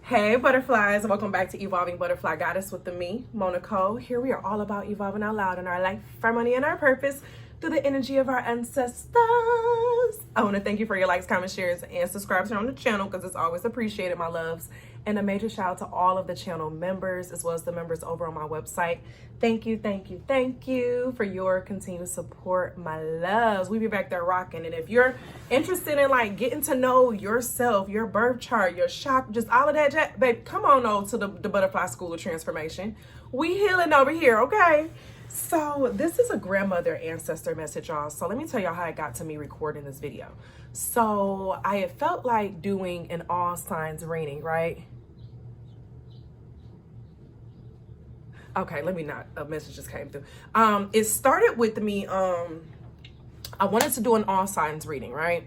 Hey butterflies, welcome back to Evolving Butterfly Goddess with me, Moe Nicole. Here we are all about evolving out loud in our life, harmony, and our purpose through the energy of our ancestors. I want to thank you for your likes, comments, shares, and subscribes here on the channel because it's always appreciated, my loves. And a major shout out to all of the channel members as well as the members over on my website. Thank you, thank you, thank you for your continued support, my loves. We be back there rocking. And if you're interested in like getting to know yourself, your birth chart, your chakra, just all of that, baby, come on over to the Butterfly School of Transformation. We healing over here, okay? So this is a grandmother ancestor message, y'all. So let me tell y'all how it got to me recording this video. So I had felt like doing an all signs reading, right? Okay, let me not, a message just came through. It started with me, I wanted to do an all signs reading, right?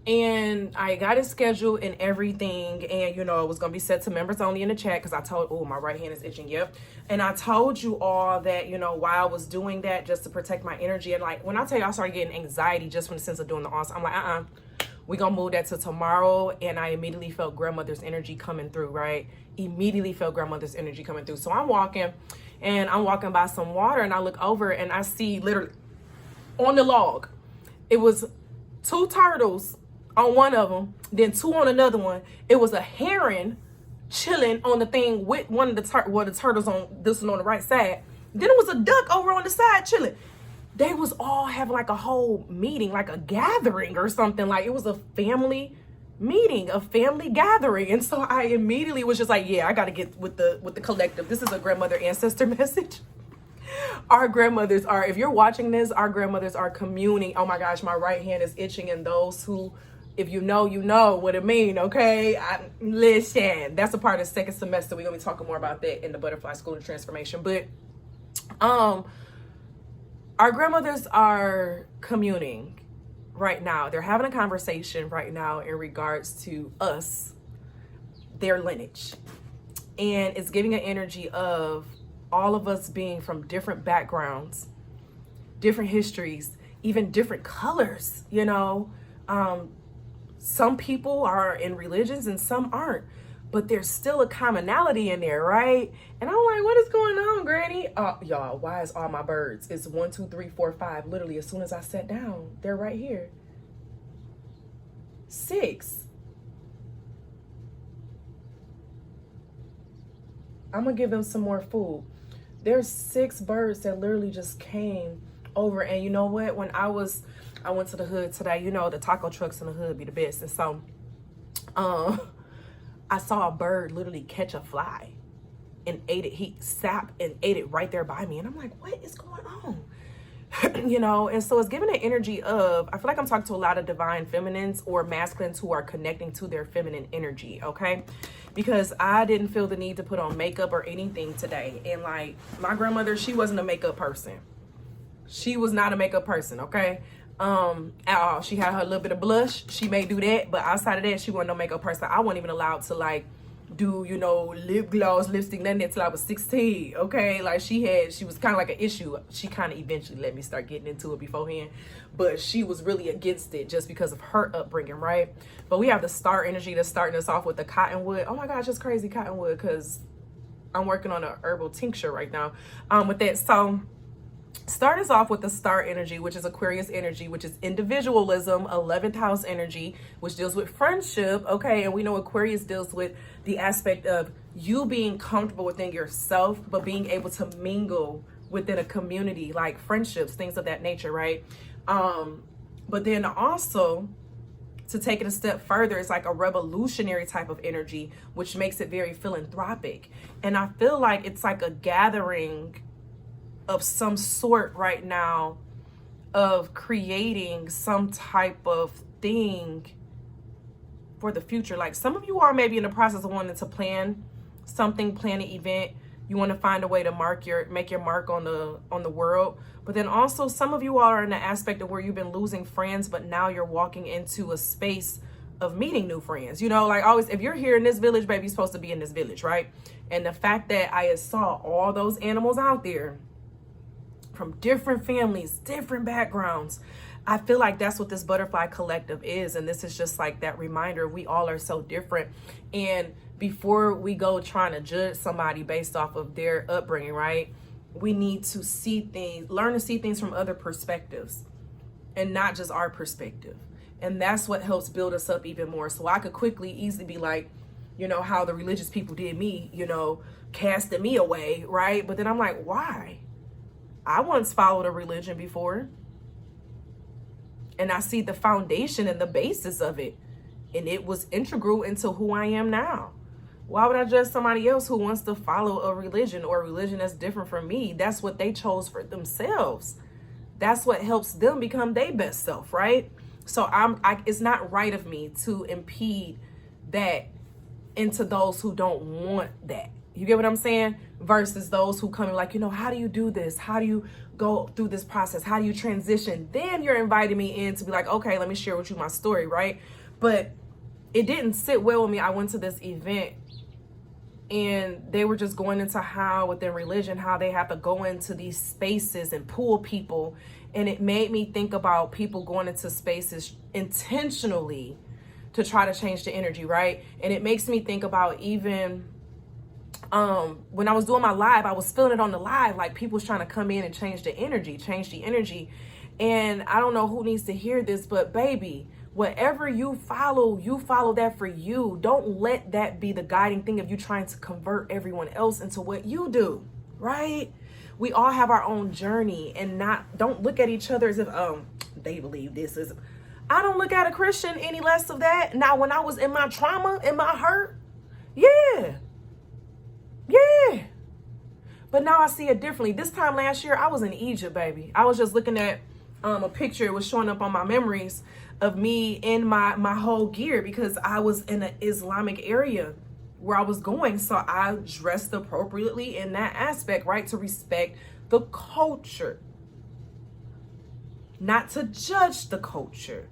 And I got it scheduled and everything. And, you know, it was going to be set to members only in the chat because I told, oh, my right hand is itching. Yep. And I told you all that, you know, while I was doing that, just to protect my energy. And like, when I tell you I started getting anxiety just from the sense of doing the awesome, I'm like, we're going to move that to tomorrow. And I immediately felt grandmother's energy coming through, right? Immediately felt grandmother's energy coming through. So I'm walking by some water and I look over and I see literally on the log, it was 2 turtles on one of them, then 2 on another one. It was a heron chilling on the thing with one of the turtles on this one on the right side. Then it was a duck over on the side chilling. They was all having like a whole meeting, like a gathering or something. Like it was a family meeting, a family gathering. And so I immediately was just like, yeah, I got to get with the collective. This is a grandmother ancestor message. Our grandmothers are, if you're watching this, our grandmothers are communing. Oh my gosh, my right hand is itching. And those who, if you know what it mean, okay? Listen, that's a part of the second semester. We're going to be talking more about that in the Butterfly School of Transformation. But our grandmothers are communing right now. They're having a conversation right now in regards to us, their lineage. And it's giving an energy of all of us being from different backgrounds, different histories, even different colors, you know. Some people are in religions and some aren't, but there's still a commonality in there, right? And I'm like, what is going on, Granny? Y'all, why is all my birds? It's 1, 2, 3, 4, 5. Literally, as soon as I sat down, they're right here. 6. I'm gonna give them some more food. There's 6 birds that literally just came over. And you know what? When I went to the hood today, you know, the taco trucks in the hood be the best. And so, I saw a bird literally catch a fly and ate it. He sat and ate it right there by me. And I'm like, what is going on? You know, and so it's giving an energy of, I feel like I'm talking to a lot of divine feminines or masculines who are connecting to their feminine energy, okay? Because I didn't feel the need to put on makeup or anything today. And like my grandmother, she wasn't a makeup person. She was not a makeup person, okay? At all. She had her little bit of blush. She may do that, but outside of that, she wasn't no makeup person. I wasn't even allowed to like do, you know, lip gloss, lipstick, nothing until I was 16, okay? Like she was kind of like an issue. She kind of eventually let me start getting into it beforehand, but she was really against it just because of her upbringing, right? But we have the star energy that's starting us off with the cottonwood. Oh my gosh, it's crazy cottonwood because I'm working on an herbal tincture right now with that. So start us off with the star energy, which is Aquarius energy, which is individualism, 11th house energy, which deals with friendship, okay? And we know Aquarius deals with the aspect of you being comfortable within yourself, but being able to mingle within a community, like friendships, things of that nature, right? But then also, to take it a step further, it's like a revolutionary type of energy, which makes it very philanthropic. And I feel like it's like a gathering of some sort right now of creating some type of thing for the future. Like some of you are maybe in the process of wanting to plan something, plan an event. You want to find a way to make your mark on the world. But then also some of you are in the aspect of where you've been losing friends, but now you're walking into a space of meeting new friends. You know, like always, if you're here in this village, baby, you're supposed to be in this village, right? And the fact that I saw all those animals out there from different families, different backgrounds, I feel like that's what this butterfly collective is. And this is just like that reminder, we all are so different. And before we go trying to judge somebody based off of their upbringing, right? We need to see things, learn to see things from other perspectives and not just our perspective. And that's what helps build us up even more. So I could easily be like, you know, how the religious people did me, you know, casting me away, right? But then I'm like, why? I once followed a religion before. And I see the foundation and the basis of it. And it was integral into who I am now. Why would I judge somebody else who wants to follow a religion or a religion that's different from me? That's what they chose for themselves. That's what helps them become their best self, right? So it's not right of me to impede that into those who don't want that. You get what I'm saying? Versus those who come in like, you know, how do you do this? How do you go through this process? How do you transition? Then you're inviting me in to be like, okay, let me share with you my story, right? But it didn't sit well with me. I went to this event and they were just going into how within religion, how they have to go into these spaces and pull people. And it made me think about people going into spaces intentionally to try to change the energy, right? And it makes me think about even when I was doing my live, I was feeling it on the live, like people was trying to come in and change the energy. And I don't know who needs to hear this, but baby, whatever you follow that for you. Don't let that be the guiding thing of you trying to convert everyone else into what you do, right? We all have our own journey, and don't look at each other as if, they believe this is. I don't look at a Christian any less of that. Now, when I was in my trauma, in my hurt, yeah. But now I see it differently. This time last year, I was in Egypt, baby. I was just looking at a picture. It was showing up on my memories of me in my whole gear because I was in an Islamic area where I was going. So I dressed appropriately in that aspect, right? To respect the culture, not to judge the culture.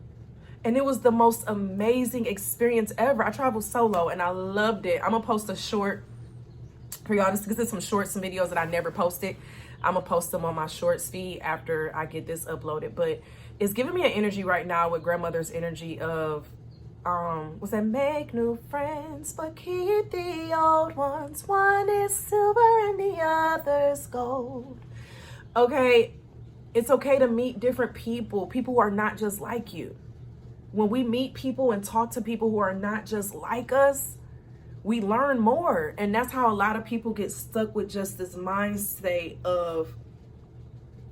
And it was the most amazing experience ever. I traveled solo and I loved it. I'm gonna post a short for y'all, just because there's some videos that I never posted. I'm gonna post them on my shorts feed after I get this uploaded. But it's giving me an energy right now with grandmother's energy of was that make new friends but keep the old ones. One is silver and the other's gold. Okay, it's okay to meet different people who are not just like you. When we meet people and talk to people who are not just like us, we learn more. And that's how a lot of people get stuck with just this mindset of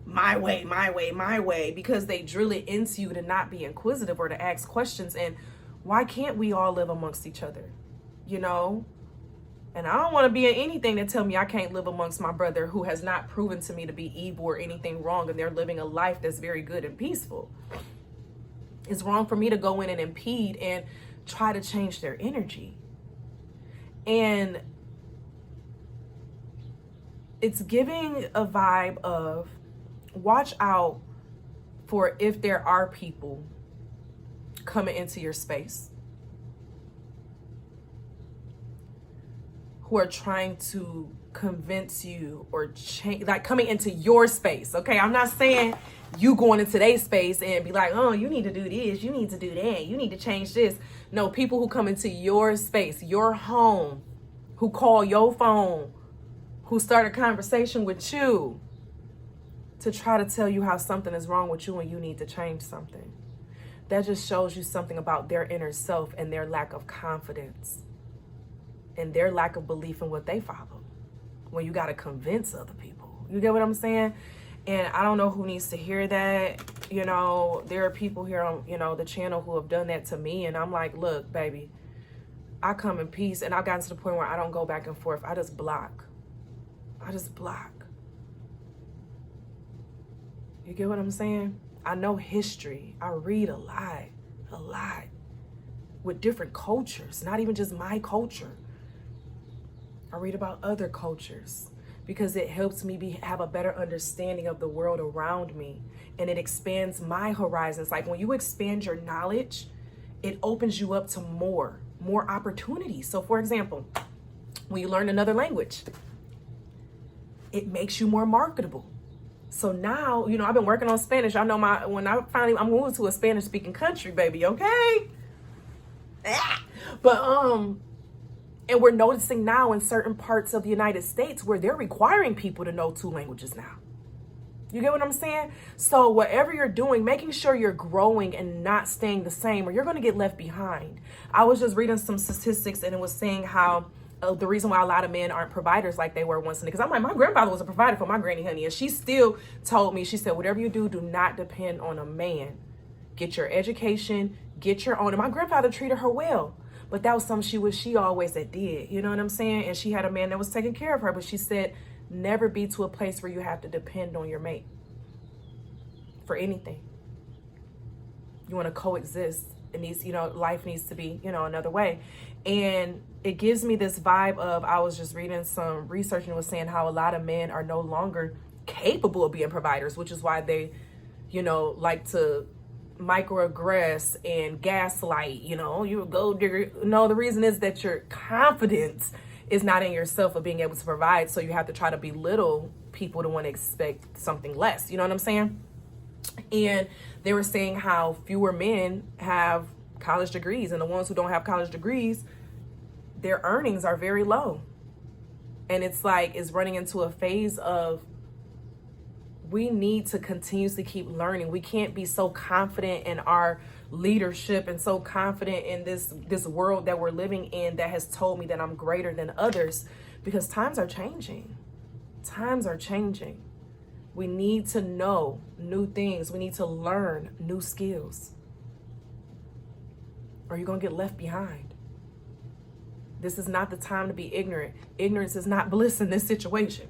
my way, because they drill it into you to not be inquisitive or to ask questions. And why can't we all live amongst each other? You know? And I don't want to be in anything that tell me I can't live amongst my brother who has not proven to me to be evil or anything wrong, and they're living a life that's very good and peaceful. It's wrong for me to go in and impede and try to change their energy. And it's giving a vibe of watch out for if there are people coming into your space who are trying to convince you or change, like coming into your space. Okay, I'm not saying you going into their space and be like, oh, you need to do this, you need to do that, you need to change this. No, people who come into your space, your home, who call your phone, who start a conversation with you to try to tell you how something is wrong with you and you need to change something. That just shows you something about their inner self and their lack of confidence and their lack of belief in what they follow when you got to convince other people. You get what I'm saying? And I don't know who needs to hear that. You know, there are people here on, you know, the channel who have done that to me. And I'm like, look, baby, I come in peace. And I've gotten to the point where I don't go back and forth. I just block. You get what I'm saying? I know history. I read a lot with different cultures, not even just my culture. I read about other cultures because it helps me have a better understanding of the world around me, and it expands my horizons. Like when you expand your knowledge, it opens you up to more opportunities. So for example, when you learn another language, it makes you more marketable. So now, you know, I've been working on Spanish. I know when I'm moving to a Spanish speaking country, baby, okay? But, and we're noticing now in certain parts of the United States where they're requiring people to know 2 languages now. You get what I'm saying? So whatever you're doing, making sure you're growing and not staying the same, or you're going to get left behind. I was just reading some statistics, and it was saying how the reason why a lot of men aren't providers like they were once. Because I'm like, my grandfather was a provider for my granny, honey. And she still told me, she said, whatever you do, do not depend on a man. Get your education, get your own. And my grandfather treated her well. But that was something she always did. You know what I'm saying? And she had a man that was taking care of her. But she said, never be to a place where you have to depend on your mate for anything. You want to coexist. It needs, you know, life needs to be, you know, another way. And it gives me this vibe of, I was just reading some research and it was saying how a lot of men are no longer capable of being providers, which is why they, you know, like to microaggress and gaslight, you know, you a gold digger. No, the reason is that your confidence is not in yourself of being able to provide. So you have to try to belittle people to want to expect something less. You know what I'm saying? And they were saying how fewer men have college degrees, and the ones who don't have college degrees, their earnings are very low. And it's like, it's running into a phase of, we need to continuously keep learning. We can't be so confident in our leadership and so confident in this world that we're living in that has told me that I'm greater than others, because times are changing. Times are changing. We need to know new things. We need to learn new skills, or you're going to get left behind. This is not the time to be ignorant. Ignorance is not bliss in this situation.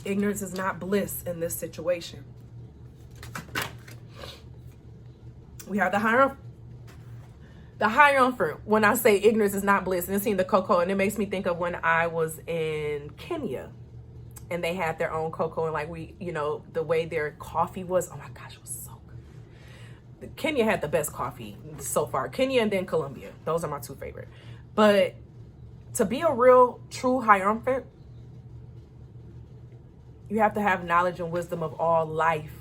Ignorance is not bliss in this situation. We have the Hierophant. When I say ignorance is not bliss, and it's seen the cocoa, and it makes me think of when I was in Kenya and they had their own cocoa, and like we, you know, the way their coffee was, oh my gosh, it was so good. Kenya had the best coffee so far. Kenya and then Colombia. Those are my 2 favorite. But to be a real, true Hierophant, you have to have knowledge and wisdom of all life.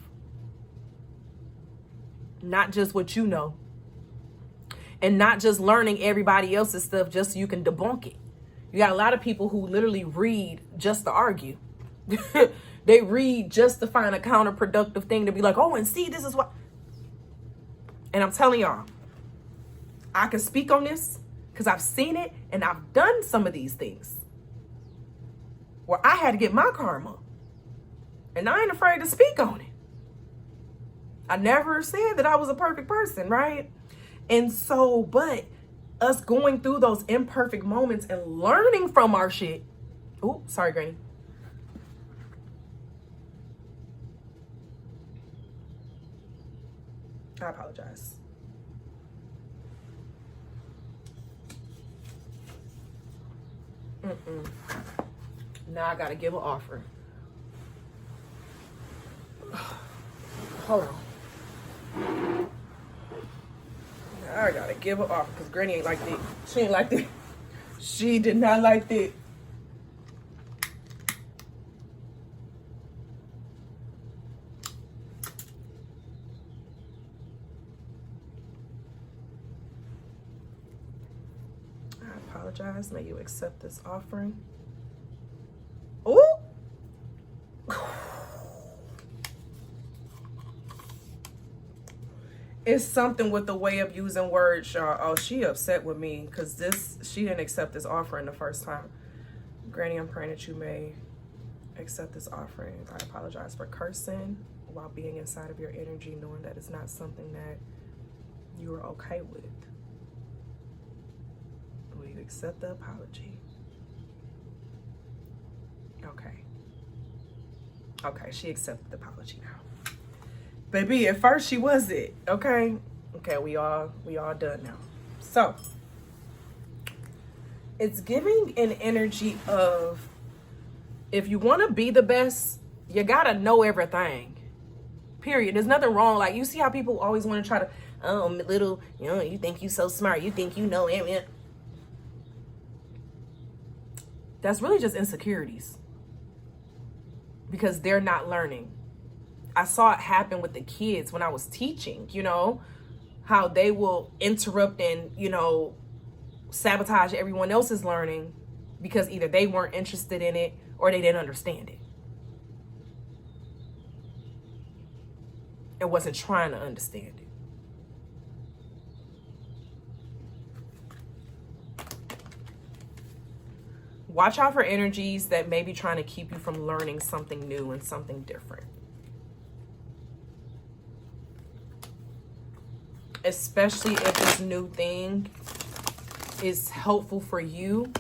Not just what you know. And not just learning everybody else's stuff just so you can debunk it. You got a lot of people who literally read just to argue. They read just to find a counterproductive thing to be like, oh, and see, this is what. And I'm telling y'all, I can speak on this because I've seen it and I've done some of these things where I had to get my karma. And I ain't afraid to speak on it. I never said that I was a perfect person, right? And so, but us going through those imperfect moments and learning from our shit. Oh, sorry, Granny. I apologize. Now I gotta give an offering. Hold on. Now I gotta give an offer because Granny ain't like that. She ain't like that. She did not like that. I apologize. May you accept this offering. Oh! It's something with the way of using words, y'all. Oh, she upset with me because she didn't accept this offering the first time. Granny, I'm praying that you may accept this offering. I apologize for cursing while being inside of your energy, knowing that it's not something that you are okay with. Will you accept the apology? Okay. Okay, she accepted the apology now. Baby, at first she wasn't, okay? Okay, we all done now. So, it's giving an energy of, if you want to be the best, you got to know everything. Period. There's nothing wrong. Like, you see how people always want to try to, oh, little, you know, you think you so smart. You think you know everything. That's really just insecurities. because they're not learning. I saw it happen with the kids when I was teaching, you know, how they will interrupt and, you know, sabotage everyone else's learning because either they weren't interested in it or they didn't understand it. And wasn't trying to understand it. Watch out for energies that may be trying to keep you from learning something new and something different. Especially if this new thing is helpful for you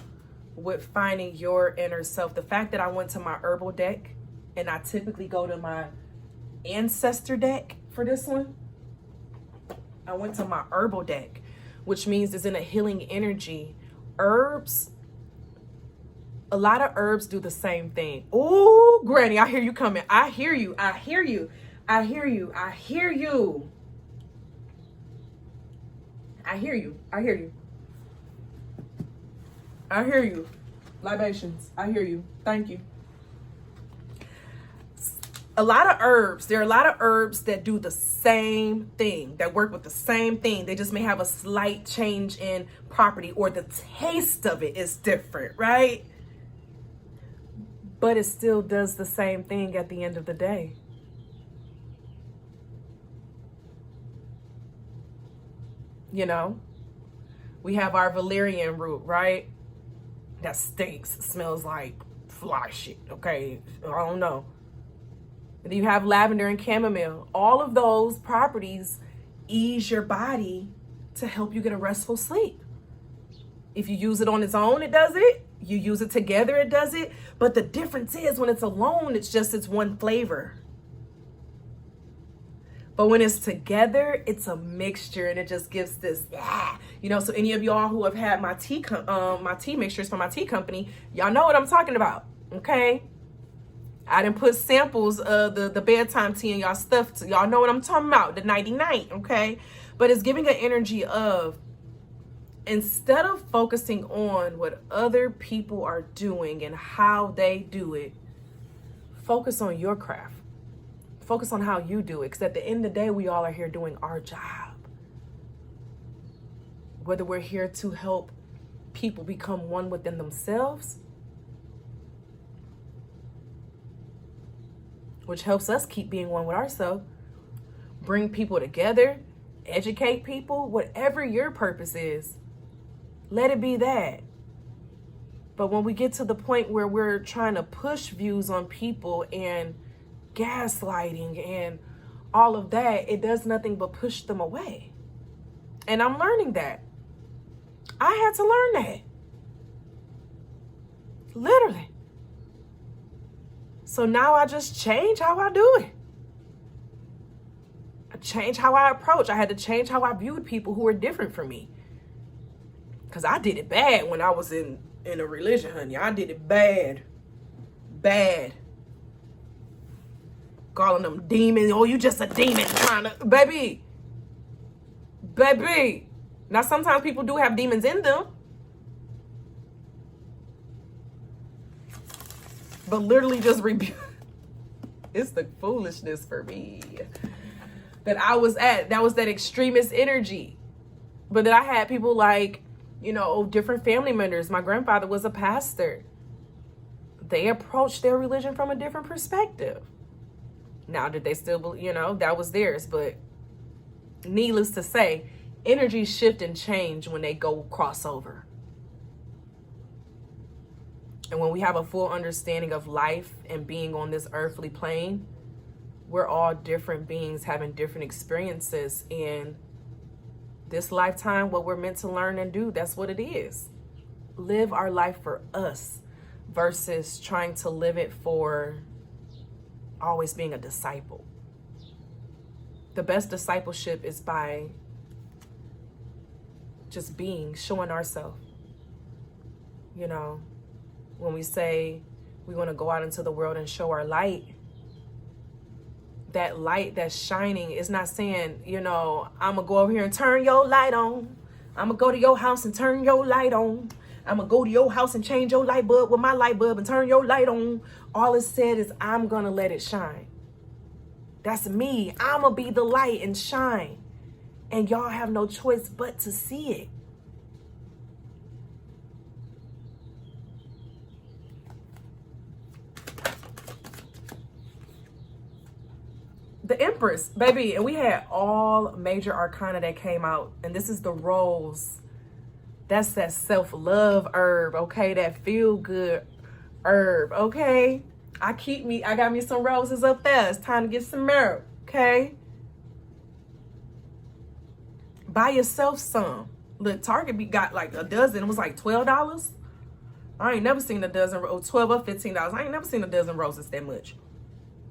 with finding your inner self. The fact that I went to my herbal deck, and I typically go to my ancestor deck for this one. I went to my herbal deck, which means it's in a healing energy. Herbs, a lot of herbs do the same thing. Oh, Granny, I hear you coming. I hear you. I hear you. I hear you. I hear you. I hear you. I hear you. I hear you. Libations. I hear you. Thank you. A lot of herbs. There are a lot of herbs that do the same thing, that work with the same thing. They just may have a slight change in property, or the taste of it is different, right? But it still does the same thing at the end of the day. You know, we have our valerian root, right? That stinks, smells like fly shit, okay? I don't know. And you have lavender and chamomile. All of those properties ease your body to help you get a restful sleep. If you use it on its own, it does it. You use it together, it does it. But the difference is when it's alone, it's one flavor. But when it's together, it's a mixture, and it just gives this, you know. So any of y'all who have had my tea mixtures from my tea company, y'all know what I'm talking about, okay? I didn't put samples of the bedtime tea in y'all stuff. So y'all know what I'm talking about, the nighty night, okay? But it's giving an energy of, instead of focusing on what other people are doing and how they do it, focus on your craft. Focus on how you do it. Because at the end of the day, we all are here doing our job. Whether we're here to help people become one within themselves, which helps us keep being one with ourselves, bring people together, educate people, whatever your purpose is, let it be that. But when we get to the point where we're trying to push views on people and gaslighting and all of that, it does nothing but push them away. And I'm learning that. I had to learn that. Literally. So now I just change how I do it. I change how I approach. I had to change how I viewed people who were different from me. Because I did it bad when I was in a religion, honey. I did it bad. Bad. Calling them demons. Oh, you just a demon trying to... Baby. Now, sometimes people do have demons in them. But literally just rebuke. It's the foolishness for me that I was at. That was that extremist energy. But then I had people like, you know, different family members. My grandfather was a pastor. They approached their religion from a different perspective. Now, did they still believe, you know, that was theirs. But needless to say, energies shift and change when they go crossover. And when we have a full understanding of life and being on this earthly plane, we're all different beings having different experiences. In this lifetime, what we're meant to learn and do, that's what it is. Live our life for us versus trying to live it for always being a disciple. The best discipleship is by just being, showing ourselves. You know, when we say we want to go out into the world and show our light, that light that's shining is not saying, you know, I'm going to go over here and turn your light on. I'm going to go to your house and turn your light on. I'm going to go to your house and change your light bulb with my light bulb and turn your light on. All it said is, I'm going to let it shine. That's me. I'm going to be the light and shine. And y'all have no choice but to see it. The Empress, baby, and we had all major arcana that came out. And this is the rose. That's that self-love herb, okay? That feel-good herb, okay? I got me some roses up there. It's time to get some herb, okay? Buy yourself some. Look, Target got like a dozen. It was like $12. I ain't never seen a dozen, or $12 or $15. I ain't never seen a dozen roses that much.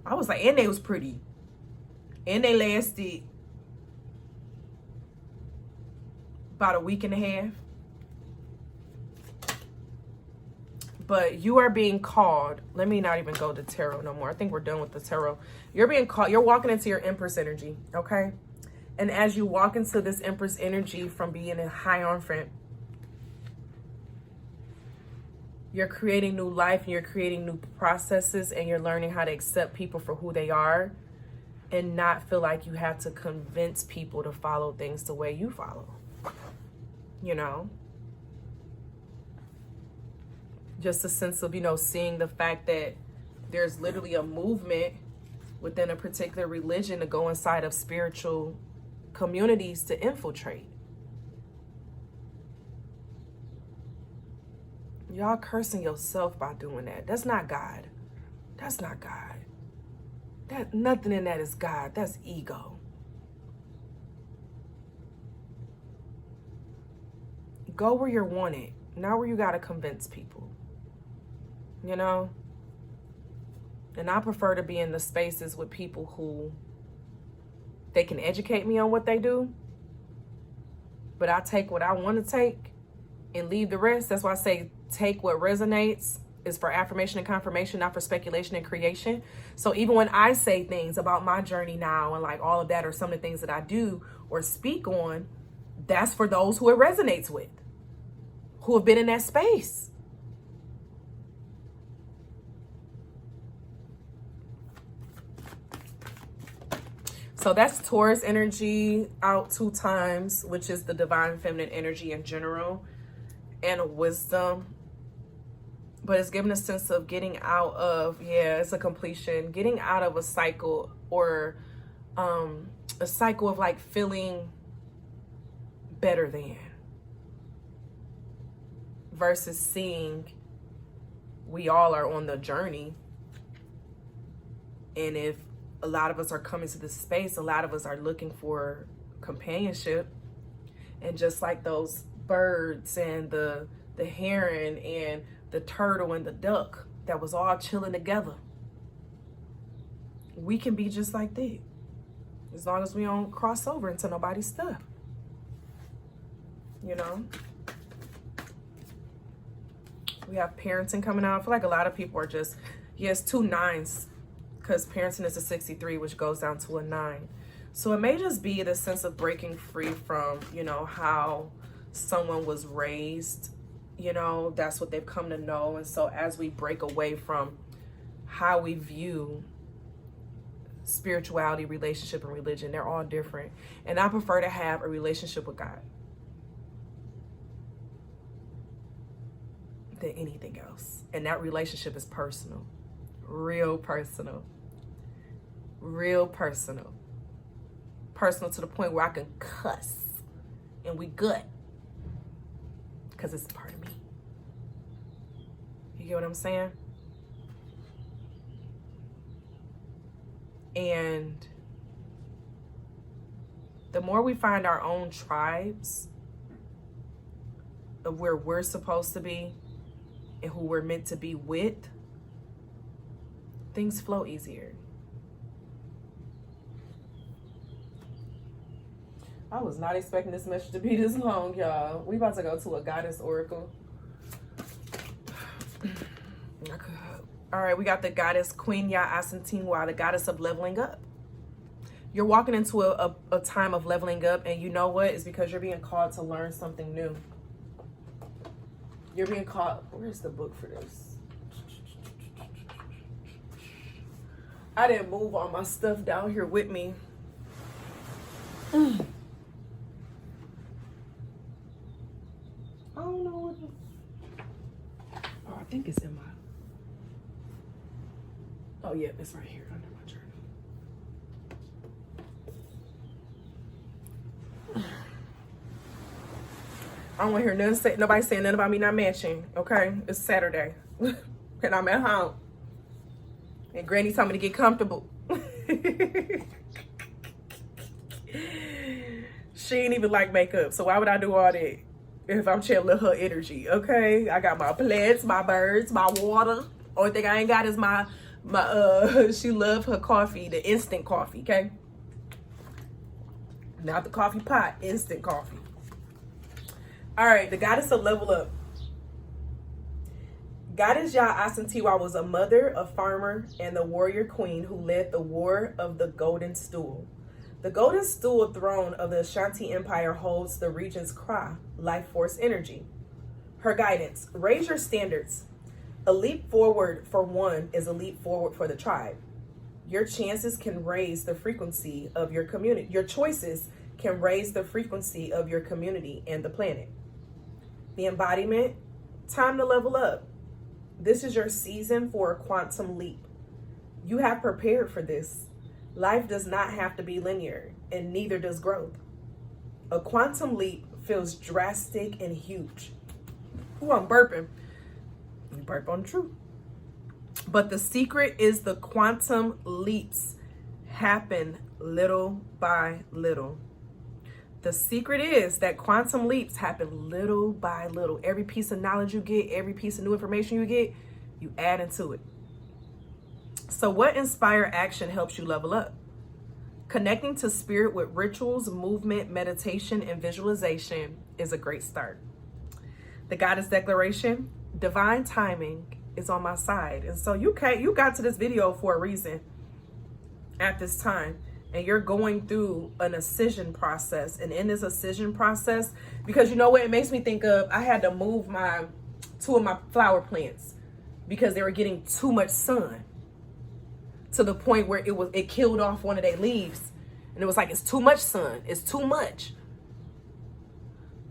I was like, and they was pretty. And they lasted about a week and a half. But you are being called. Let me not even go to tarot no more. I think we're done with the tarot. You're being called. You're walking into your Empress energy, okay? And as you walk into this Empress energy from being a Hierophant, you're creating new life and you're creating new processes and you're learning how to accept people for who they are and not feel like you have to convince people to follow things the way you follow, you know? Just a sense of, seeing the fact that there's literally a movement within a particular religion to go inside of spiritual communities to infiltrate. Y'all cursing yourself by doing that. That's not God. That's not God. Nothing in that is God. That's ego. Go where you're wanted, not where you got to convince people. You know? And I prefer to be in the spaces with people who they can educate me on what they do, but I take what I want to take and leave the rest. That's why I say take what resonates, is for affirmation and confirmation, not for speculation and creation. So even when I say things about my journey now and like all of that, or some of the things that I do or speak on, that's for those who it resonates with, who have been in that space. So that's Taurus energy out 2 times, which is the divine feminine energy in general, and wisdom. But it's giving a sense of getting out of, it's a completion, getting out of a cycle, or a cycle of like feeling better than, versus seeing we all are on the journey. And if a lot of us are coming to this space, a lot of us are looking for companionship. And just like those birds and the heron and the turtle and the duck that was all chilling together, we can be just like that, as long as we don't cross over into nobody's stuff, you know? We have parenting coming out. I feel like a lot of people are just, it's 2 9s, because parenting is a 63, which goes down to a 9. So it may just be the sense of breaking free from, how someone was raised. That's what they've come to know. And so as we break away from how we view spirituality, relationship, and religion, they're all different. And I prefer to have a relationship with God than anything else. And that relationship is personal, real personal, real personal. Personal to the point where I can cuss and we good, because it's part of me. You get what I'm saying? And the more we find our own tribes of where we're supposed to be and who we're meant to be with, things flow easier. I was not expecting this message to be this long, y'all. We about to go to a goddess oracle. All right, we got the goddess Queen Ya Asantinwa, the goddess of leveling up. You're walking into a time of leveling up, and you know what? It's because you're being called to learn something new. You're being called. Where's the book for this? I didn't move all my stuff down here with me. I don't know what. Oh, I think it's in my. Oh yeah, it's right here under my journal. I don't want to hear nobody saying nothing about me not matching. Okay, it's Saturday, and I'm at home, and Granny told me to get comfortable. She ain't even like makeup, so why would I do all that if I'm channeling her energy? Okay, I got my plants, my birds, my water. Only thing I ain't got is my she love her coffee, the instant coffee. Okay, not the coffee pot, instant coffee. All right, the goddess of level up. Goddess Yah Asantewaa was a mother, a farmer, and the warrior queen who led the war of the Golden Stool. The Golden Stool throne of the Ashanti Empire holds the region's Kra, life force energy. Her guidance: raise your standards. A leap forward for one is a leap forward for the tribe. Your chances can raise the frequency of your community. Your choices can raise the frequency of your community and the planet. The embodiment: time to level up. This is your season for a quantum leap. You have prepared for this. Life does not have to be linear, and neither does growth. A quantum leap feels drastic and huge. Ooh, I'm burping. You burp on the truth. But the secret is the quantum leaps happen little by little. The secret is that quantum leaps happen little by little. Every piece of knowledge you get, every piece of new information you get, you add into it. So what inspired action helps you level up? Connecting to spirit with rituals, movement, meditation, and visualization is a great start. The goddess declaration: divine timing is on my side. And so you got to this video for a reason at this time. And you're going through an ascension process. And in this ascension process, because you know what it makes me think of, I had to move two of my flower plants because they were getting too much sun, to the point where it killed off one of their leaves. And it was like, it's too much sun. It's too much.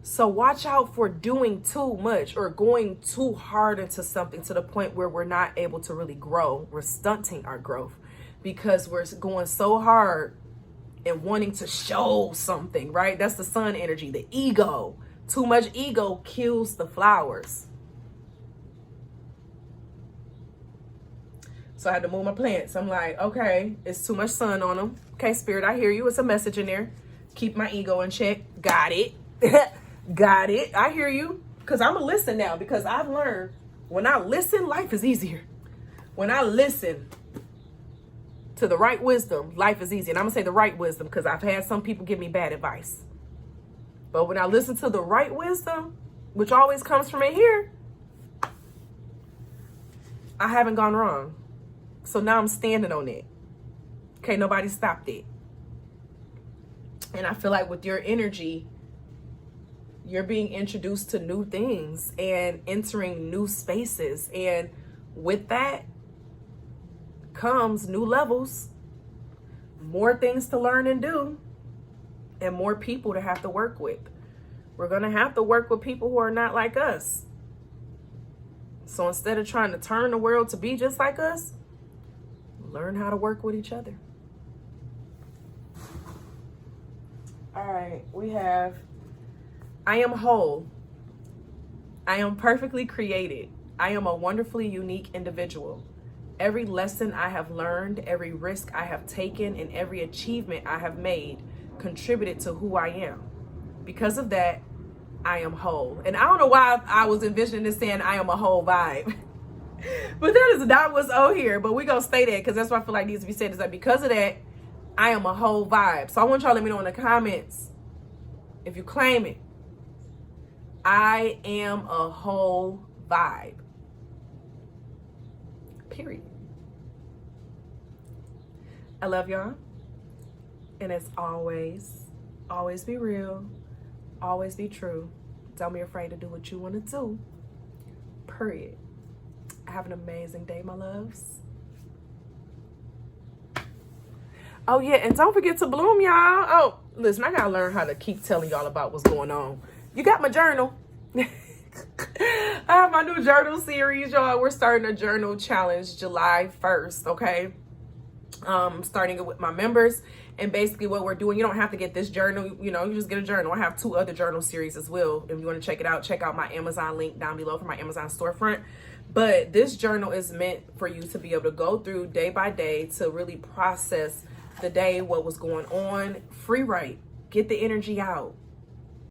So watch out for doing too much or going too hard into something to the point where we're not able to really grow. We're stunting our growth because we're going so hard and wanting to show something, right? That's the sun energy, the ego. Too much ego kills the flowers. So I had to move my plants. I'm like, okay, it's too much sun on them. Okay, spirit, I hear you. It's a message in there. Keep my ego in check. Got it. Got it. I hear you. Because I'm going to listen now, because I've learned when I listen, life is easier. When I listen to the right wisdom, life is easy. And I'm going to say the right wisdom because I've had some people give me bad advice. But when I listen to the right wisdom, which always comes from in here, I haven't gone wrong. So now I'm standing on it. Okay, nobody stopped it. And I feel like with your energy, you're being introduced to new things and entering new spaces. And with that comes new levels, more things to learn and do, and more people to have to work with. We're going to have to work with people who are not like us. So instead of trying to turn the world to be just like us, learn how to work with each other. All right, we have, I am whole. I am perfectly created. I am a wonderfully unique individual. Every lesson I have learned, every risk I have taken, and every achievement I have made contributed to who I am. Because of that, I am whole. And I don't know why I was envisioning this saying I am a whole vibe. But that is not what's on here. But we're going to stay there because that's what I feel like needs to be said. Is that because of that, I am a whole vibe. So I want y'all to let me know in the comments if you claim it. I am a whole vibe. Period. I love y'all. And as always, always be real. Always be true. Don't be afraid to do what you want to do. Period. Have an amazing day, my loves. Oh yeah, and don't forget to bloom, y'all. Oh, listen, I gotta learn how to keep telling y'all about what's going on. You got my journal. I have my new journal series, y'all. We're starting a journal challenge July 1st, okay? Starting it with my members. And basically what we're doing, you don't have to get this journal, you know, you just get a journal. I have 2 other journal series as well. If you want to check it out, check out my Amazon link down below for my Amazon storefront. But this journal is meant for you to be able to go through day by day to really process the day, what was going on, free write, get the energy out.